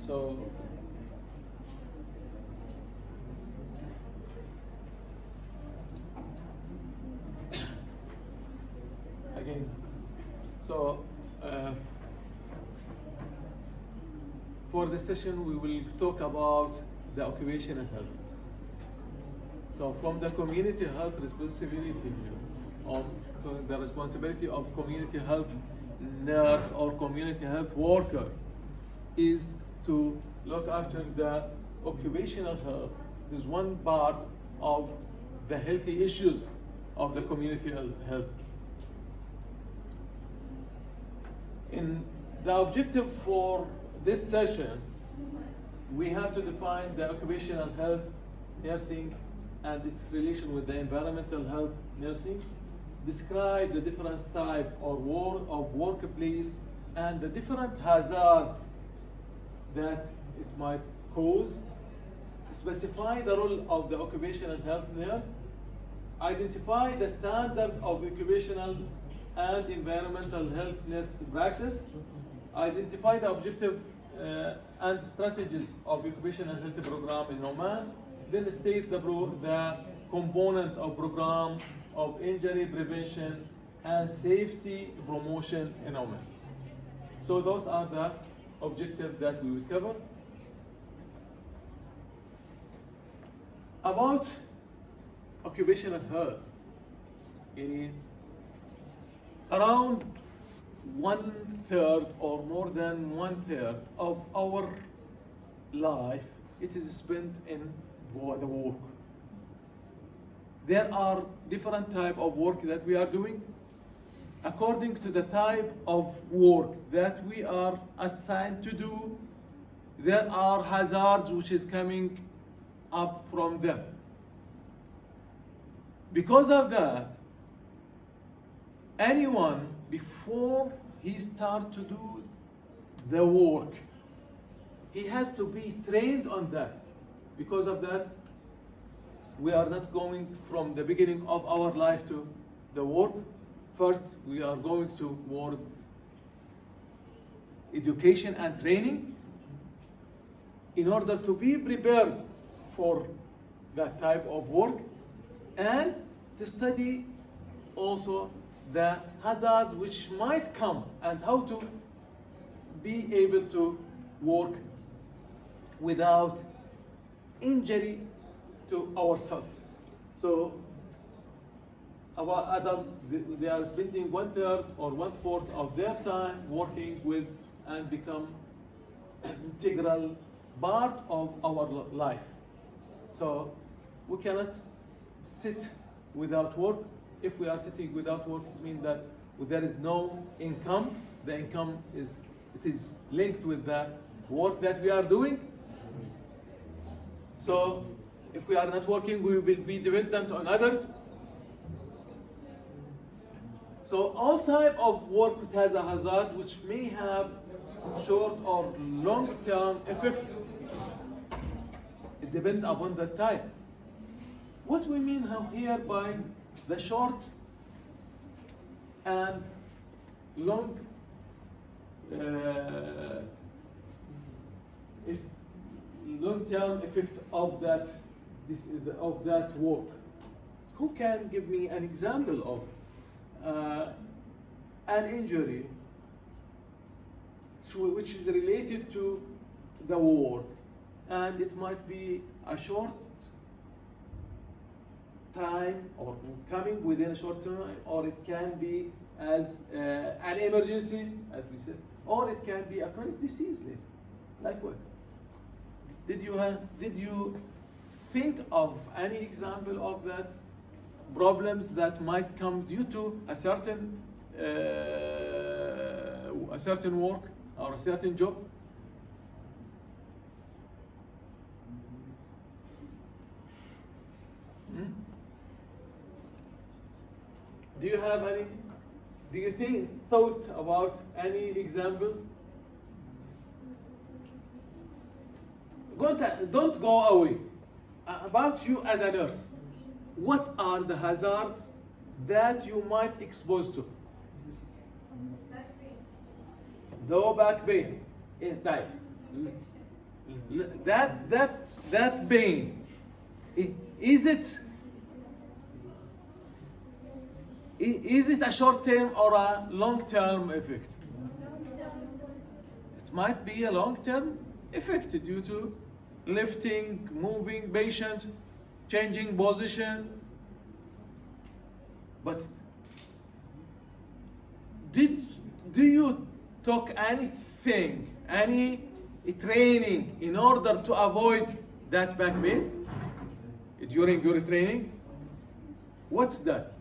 So again, so for this session we will talk about the occupational health. So from the community health responsibility of the responsibility of community health nurse or community health worker is to look after the occupational health. It is one part of the healthy issues of the community health. In the objective for this session, we have to define the occupational health nursing and its relation with the environmental health nursing, describe the different type or workplace and the different hazards that it might cause, specify the role of the occupational health nurse, identify the standard of occupational and environmental health nurse practice, identify the objective and strategies of occupational health program in Oman, then state the component of program of injury prevention and safety promotion in Oman. So those are the objectives that we will cover. About occupational health, around 1/3 or more than 1/3 of our life, it is spent in the work. There are different type of work that we are doing. According to the type of work that we are assigned to do, there are hazards which is coming up from them. Because of that, anyone before he starts to do the work, he has to be trained on that. Because of that, we are not going from the beginning of our life to the work. First, we are going toward education and training in order to be prepared for that type of work and to study also the hazard which might come and how to be able to work without injury to ourselves. So our adults, they are spending 1/3 or 1/4 of their time working with and become integral part of our life. So we cannot sit without work. If we are sitting without work, it means that there is no income. The income is linked with the work that we are doing. So if we are not working, we will be dependent on others. So all type of work has a hazard which may have short or long-term effect. It depends upon the type. What we mean here by the short and long long-term effect of that work. Who can give me an example of an injury which is related to the work, and it might be a short time or coming within a short time, or it can be as an emergency, as we said, or it can be a chronic disease later. Like what? Did you think of any example of that problems that might come due to a certain work or a certain job? Do you have any? Do you thought about any examples? Don't go away. About you as a nurse, what are the hazards that you might expose to? Back pain. Low back pain in time. that pain, is it a short-term or a long-term effect? It might be a long-term effect due to lifting, moving patient, changing position. But do you took anything, any training in order to avoid that back pain during your training? What's that?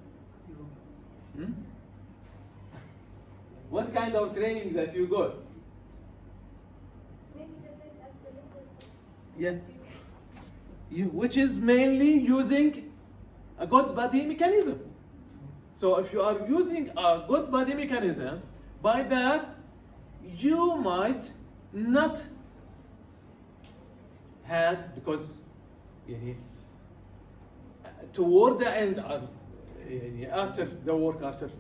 What kind of training that you got? Yeah. Which is mainly using a good body mechanism. So if you are using a good body mechanism, by that you might not have, because toward the end of, after the work, after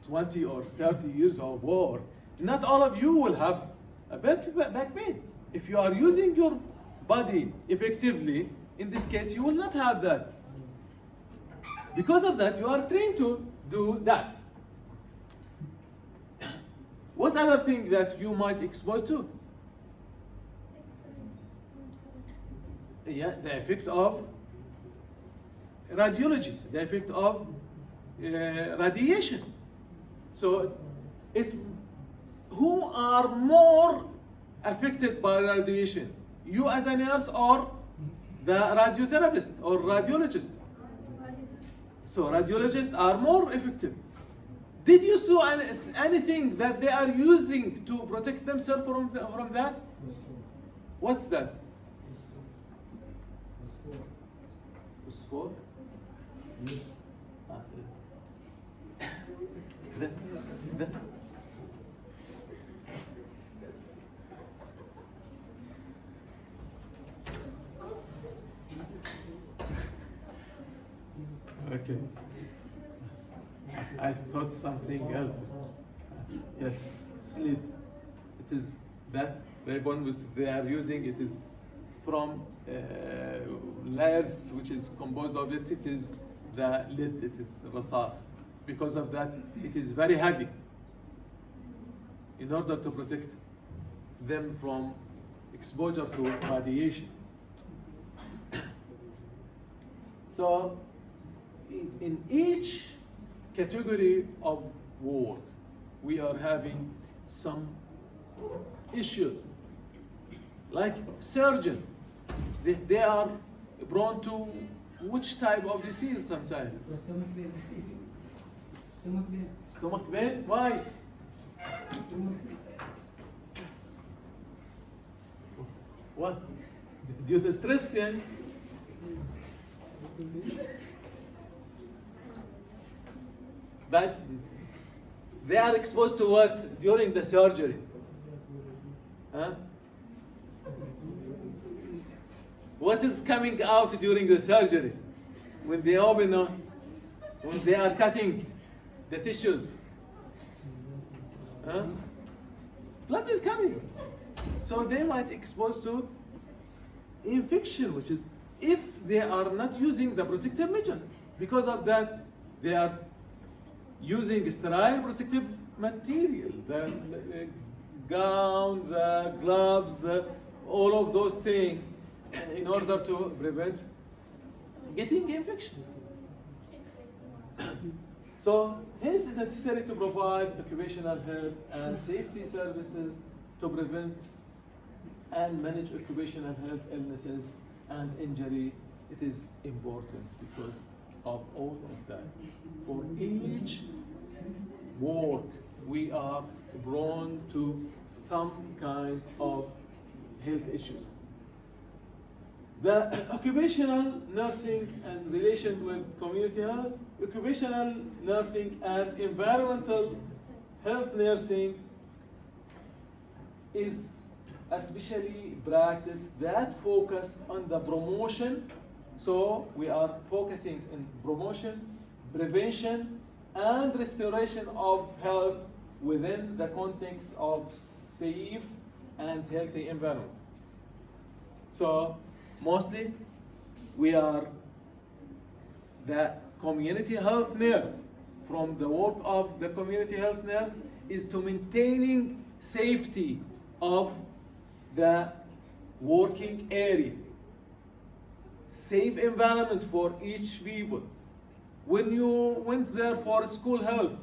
20 or 30 years of war, not all of you will have a back pain. If you are using your body effectively, in this case, you will not have that. Because of that, you are trained to do that. What other thing that you might expose to? Yeah, the effect of radiology, the effect of radiation. So, who are more affected by radiation? You as a nurse or the radiotherapist or radiologist? So radiologists are more effective. Did you see anything that they are using to protect themselves from that? What's that? Phosphor? Okay. I thought something else. Yes, it's lead. It is that ribbon which they are using. It is from layers which is composed of it. It is the lead. It is rasas. Because of that, it is very heavy. In order to protect them from exposure to radiation. So, in each category of work, we are having some issues. Like surgeon, they are prone to which type of disease sometimes? Stomach pain. Stomach pain. Stomach pain? Why? What? Due to stress, yeah? But they are exposed to what during the surgery? Huh? What is coming out during the surgery? When they open, when they are cutting the tissues? Huh? Blood is coming. So they might expose to infection, which is if they are not using the protective measure. Because of that, they are using sterile protective material, the gown, the gloves, all of those things in order to prevent getting infection. So hence it's necessary to provide occupational health and safety services to prevent and manage occupational health illnesses and injury. It is important because of all of that. For each work, we are prone to some kind of health issues. The occupational nursing and relation with community health, occupational nursing and environmental health nursing is especially practice that focus on the promotion. So we are focusing on promotion, prevention, and restoration of health within the context of safe and healthy environment. So mostly we are the community health nurse. From the work of the community health nurse is to maintaining safety of the working area, safe environment for each people. When you went there for school health,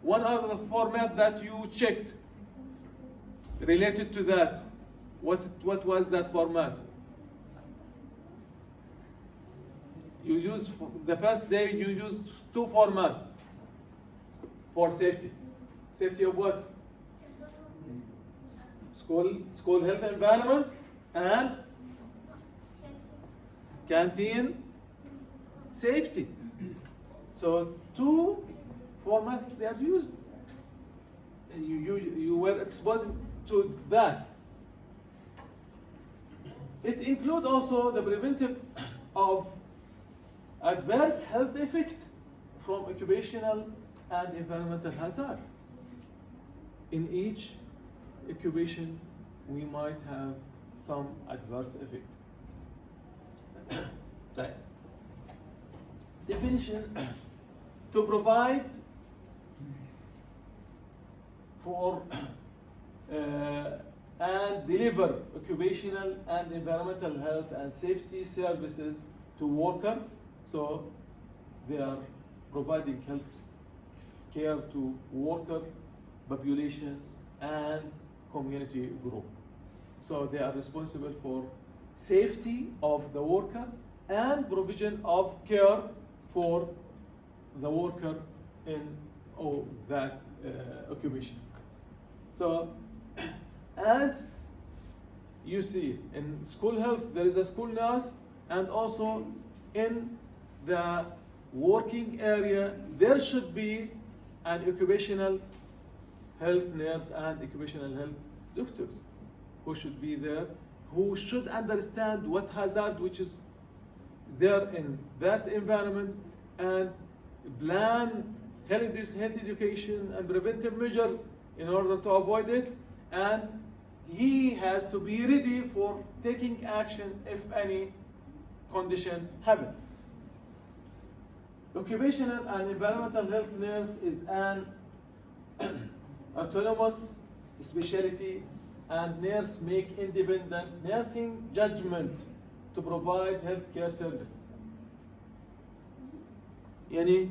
one of the format that you checked related to that, what was that format? You use, the first day you use two formats for safety. Safety of what? School health environment and canteen safety. So two formats they are used. You were exposed to that. It includes also the preventive of adverse health effect from occupational and environmental hazard. In each occupation, we might have some adverse effect. Right. Definition: to provide for and deliver occupational and environmental health and safety services to worker. So they are providing health care to worker population and community group. So they are responsible for safety of the worker and provision of care for the worker in that occupation. So as you see in school health, there is a school nurse, and also in the working area, there should be an occupational health nurse and occupational health doctors who should be there, who should understand what hazard which is there in that environment and plan health education and preventive measure in order to avoid it, and he has to be ready for taking action if any condition happens. Occupational and environmental health nurse is an autonomous specialty, and nurse make independent nursing judgment to provide healthcare service. Yani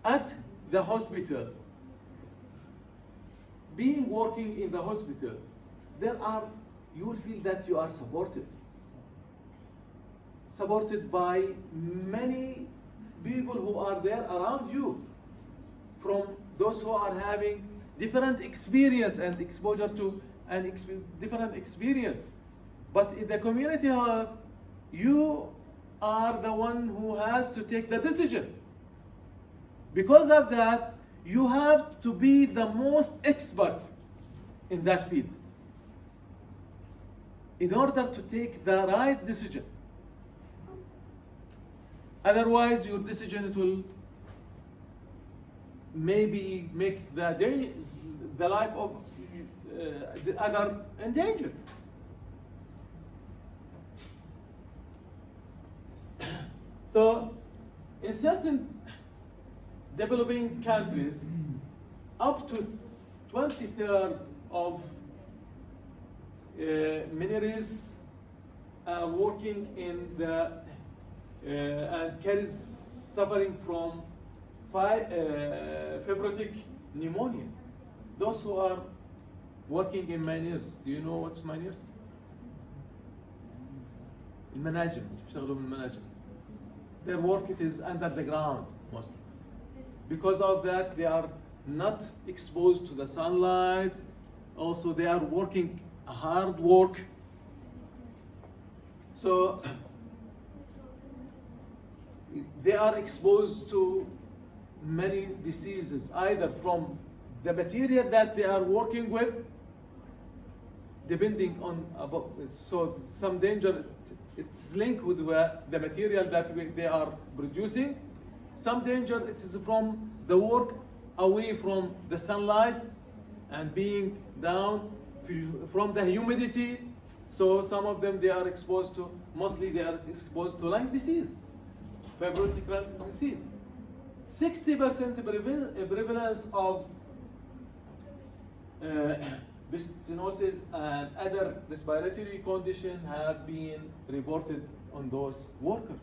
at the hospital, being working in the hospital, you will feel that you are supported by many people who are there around you, from those who are having different experience and exposure to different experience. But in the community health, you are the one who has to take the decision. Because of that, you have to be the most expert in that field in order to take the right decision. Otherwise, your decision, it will maybe make the life of the other in danger. So, in certain developing countries, up to 23rd of minorities are working in the and suffering from fibrotic pneumonia. Those who are working in miners, do you know what's miners? المناجم، بيشتغلوا بالمناجم. Their work it is under the ground mostly. Because of that, they are not exposed to the sunlight. Also, they are working hard work. So they are exposed to many diseases, either from the material that they are working with, depending on so some danger, it's linked with the material that they are producing. Some danger it is from the work away from the sunlight and being down from the humidity. So some of them, they are exposed to, mostly they are exposed to lung disease, fibrotic lung disease. 60% prevalence of stenosis and other respiratory conditions have been reported on those workers.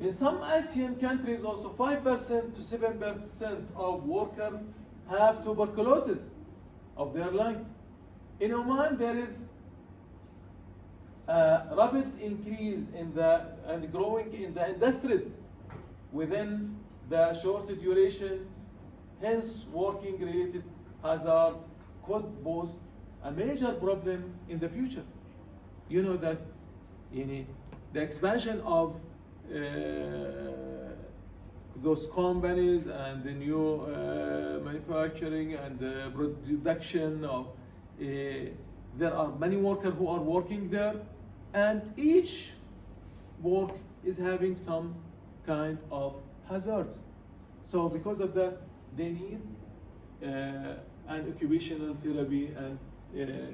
In some Asian countries, also 5% to 7% of workers have tuberculosis of their lung. In Oman, there is a rapid increase in and growing in the industries within the short duration. Hence, working-related hazard could pose a major problem in the future. You know that the expansion of those companies and the new manufacturing and the production of there are many workers who are working there, and each work is having some kind of hazards. So because of that, they need an occupational therapy and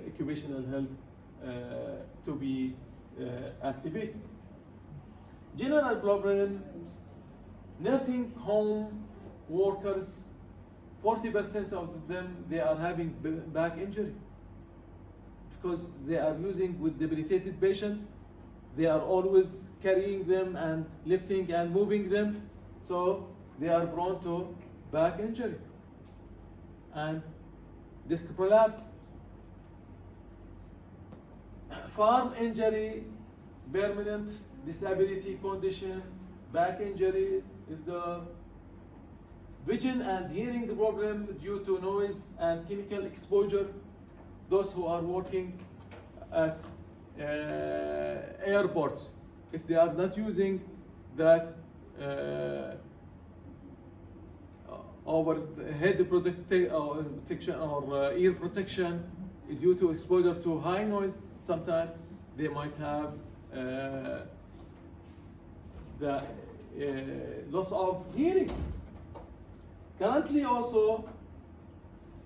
occupational health to be activated. General problems, nursing home workers, 40% of them, they are having back injury because they are using with debilitated patient. They are always carrying them and lifting and moving them, so they are prone to back injury and disc prolapse. Farm injury, permanent disability condition, back injury is the vision and hearing problem due to noise and chemical exposure. Those who are working at airports, if they are not using that overhead protection or ear protection due to exposure to high noise, sometimes they might have the loss of hearing. Currently also,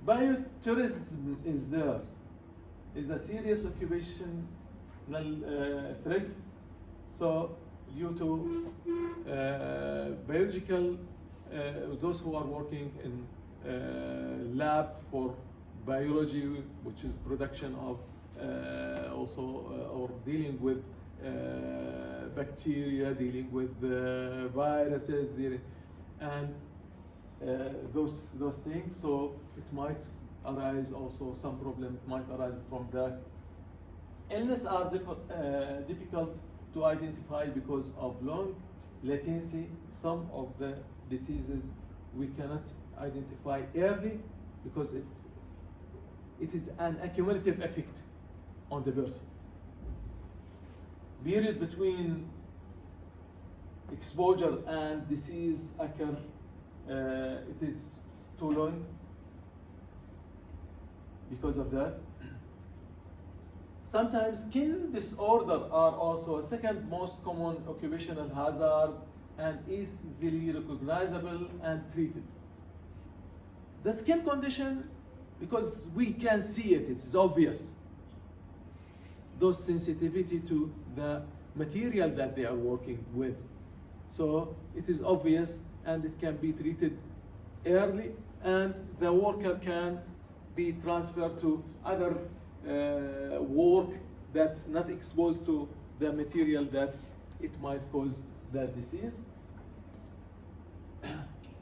biotourism is there. Is a serious occupational threat. So due to biological, those who are working in lab for biology, which is production of or dealing with bacteria, dealing with viruses, and those things. So it might arise also, some problem might arise from that. Illness are difficult to identify because of long latency. Some of the diseases we cannot identify early because it is an accumulative effect on the person. Period between exposure and disease occur, it is too long because of that. Sometimes skin disorder are also a second most common occupational hazard and easily recognizable and treated. The skin condition, because we can see it, it's obvious. Those sensitivity to the material that they are working with. So it is obvious and it can be treated early, and the worker can be transferred to other work that's not exposed to the material that it might cause that disease.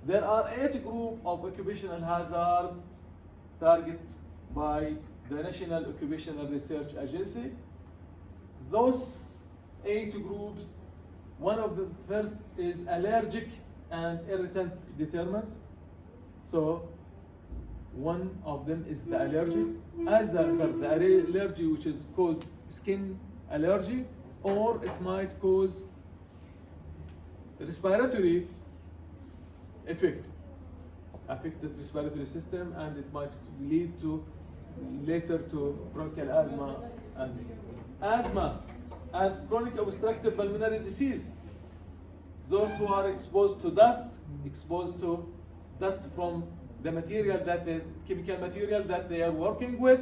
There are 8 groups of occupational hazard targeted by the National Occupational Research Agency. Those 8 groups, one of the first is allergic and irritant determinants. So one of them is the allergy, either the allergy which is cause skin allergy, or it might cause respiratory effect, affect the respiratory system, and it might lead to later to bronchial asthma and chronic obstructive pulmonary disease. Those who are exposed to dust from the material chemical material that they are working with,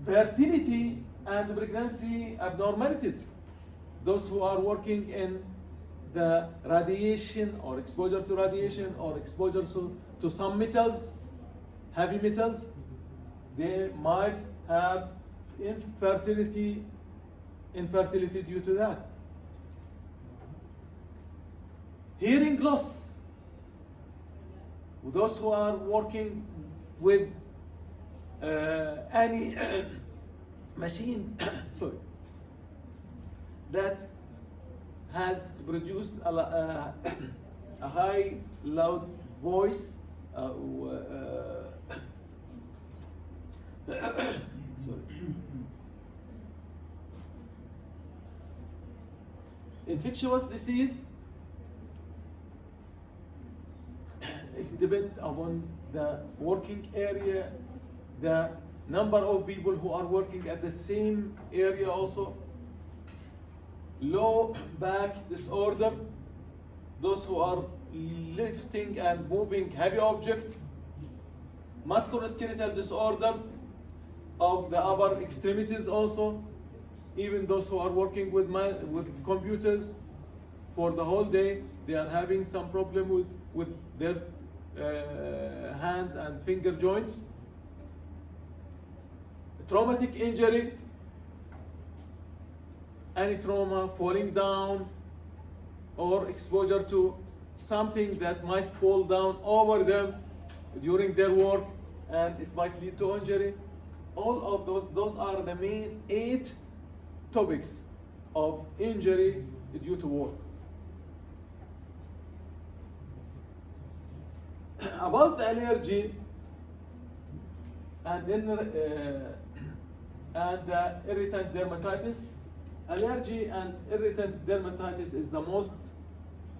Fertility and pregnancy abnormalities. Those who are working in the radiation or exposure to radiation or exposure to some metals, heavy metals, they might have infertility due to that. Hearing loss. Those who are working with any machine sorry, that has produced a high loud voice sorry. Infectious disease. It depends upon the working area, the number of people who are working at the same area also. Low back disorder, those who are lifting and moving heavy objects. Musculoskeletal disorder of the upper extremities also. Even those who are working with computers for the whole day, they are having some problem with their hands and finger joints. Traumatic injury, any trauma, falling down, or exposure to something that might fall down over them during their work, and it might lead to injury. All of those are the main 8 topics of injury due to work. About the allergy and irritant dermatitis. Allergy and irritant dermatitis is the most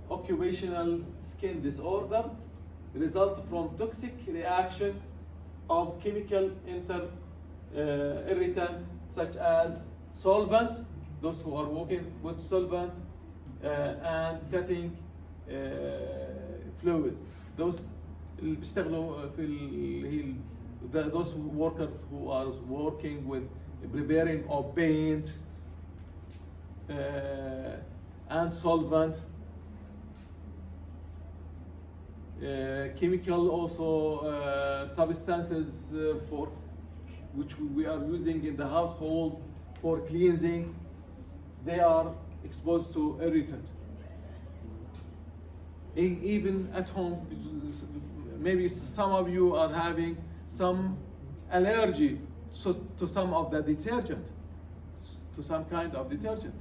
occupational skin disorder, result from toxic reaction of chemical irritant such as solvent, those who are working with solvent, and cutting fluids. Those بيشتغلوا في those workers who are working with preparing of paint and solvent, chemical also substances for which we are using in the household for cleansing, they are exposed to irritant. Even at home, maybe some of you are having some allergy to some of the detergent, to some kind of detergent.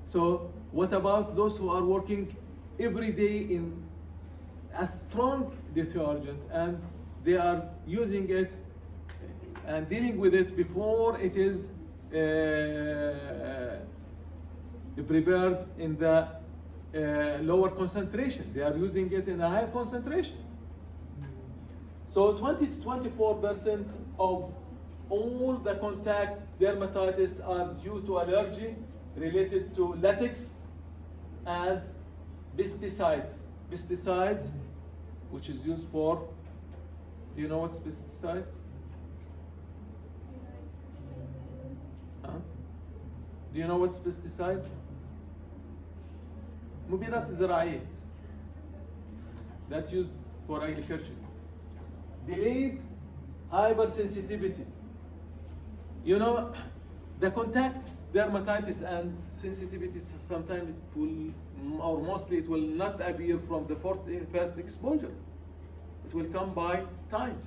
So what about those who are working every day in a strong detergent and they are using it and dealing with it before it is prepared in the lower concentration. They are using it in a higher concentration. So 20 to 24% of all the contact dermatitis are due to allergy related to latex and pesticides. Pesticides, which is used for, do you know what's pesticide? Huh? Do you know what's pesticide? مبيدات زراعية. That's used for agriculture. Delayed hypersensitivity. You know, the contact dermatitis and sensitivity sometimes it will, or mostly it will not appear from the first exposure. It will come by time.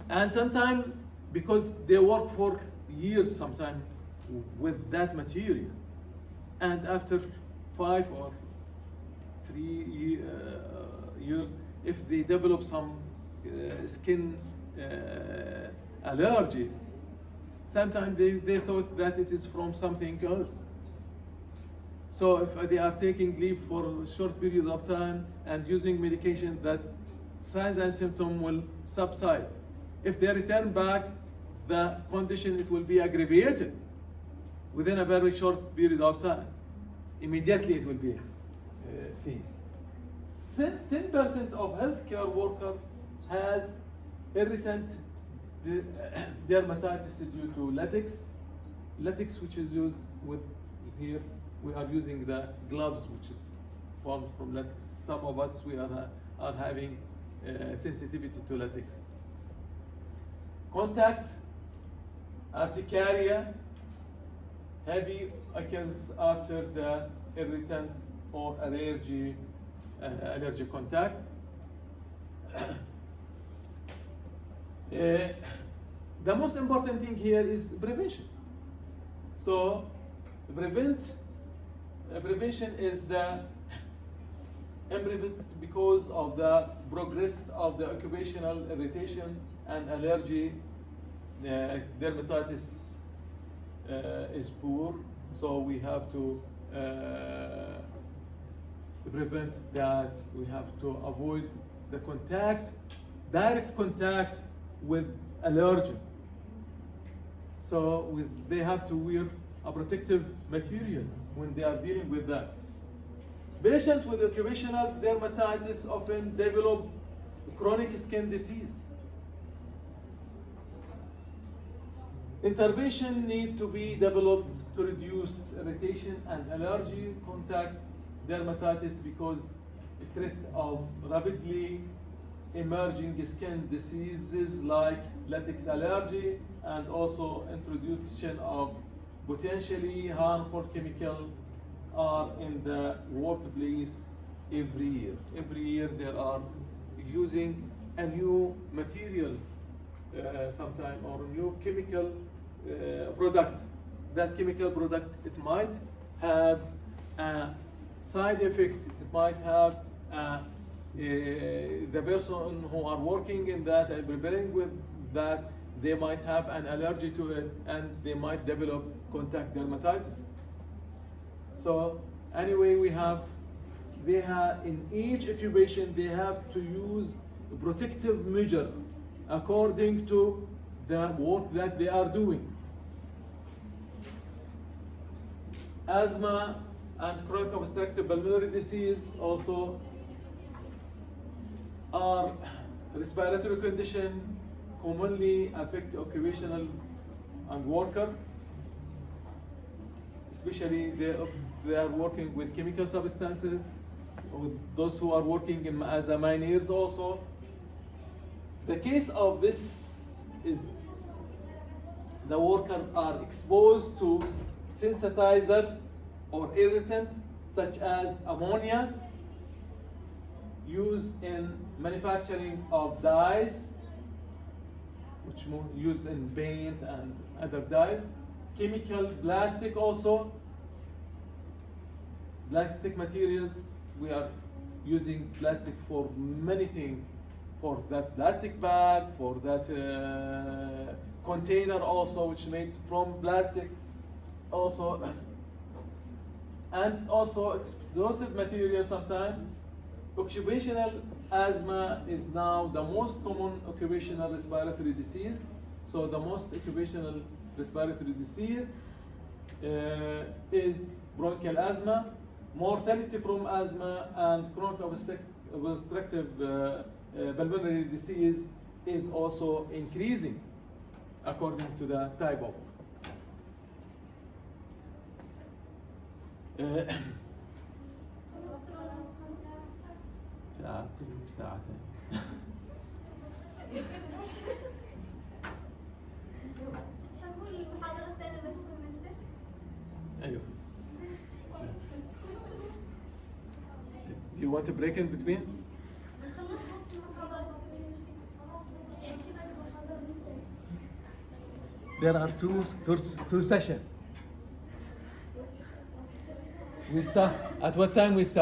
And sometimes, because they work for years sometimes with that material, and after 5 or 3 years, if they develop some skin allergy, sometimes they thought that it is from something else. So if they are taking leave for a short period of time and using medication, that signs and symptoms will subside. If they return back, the condition it will be aggravated within a very short period of time. Immediately it will be seen. 10% of healthcare worker has irritant dermatitis due to latex. Latex, which is used with here, we are using the gloves, which is formed from latex. Some of us we are having sensitivity to latex. Contact, urticaria, heavy occurs after the irritant or allergy contact. The most important thing here is prevention. So prevention is the because of the progress of the occupational irritation and allergy, dermatitis is poor, so we have to prevent that. We have to avoid the direct contact with allergen. So they have to wear a protective material when they are dealing with that. Patients with occupational dermatitis often develop chronic skin disease. Intervention need to be developed to reduce irritation and allergy contact dermatitis because the threat of rapidly emerging skin diseases like latex allergy and also introduction of potentially harmful chemical are in the workplace every year. Every year there are using a new material sometime or a new chemical product. That chemical product, it might have a side effect, it might have the person who are working in that and preparing with that, they might have an allergy to it and they might develop contact dermatitis. So anyway, they have in each occupation they have to use protective measures according to the work that they are doing. Asthma and chronic obstructive pulmonary disease also are respiratory condition commonly affect occupational and worker, especially they are working with chemical substances, with those who are working as a mineers also. The case of this is the workers are exposed to sensitizer or irritant such as ammonia used in manufacturing of dyes, which used in paint and other dyes. Chemical, plastic also. Plastic materials, we are using plastic for many things. For that plastic bag, for that container also, which made from plastic also. And also explosive material sometimes. Occupational asthma is now the most common occupational respiratory disease. So the most occupational respiratory disease is bronchial asthma. Mortality from asthma and chronic obstructive pulmonary disease is also increasing according to the type of. ساعتين. هنقول المحاضرة الثانية بتكون منتشرة. أيوه. Do you want to break in between? There are two sessions. We start at what time we start?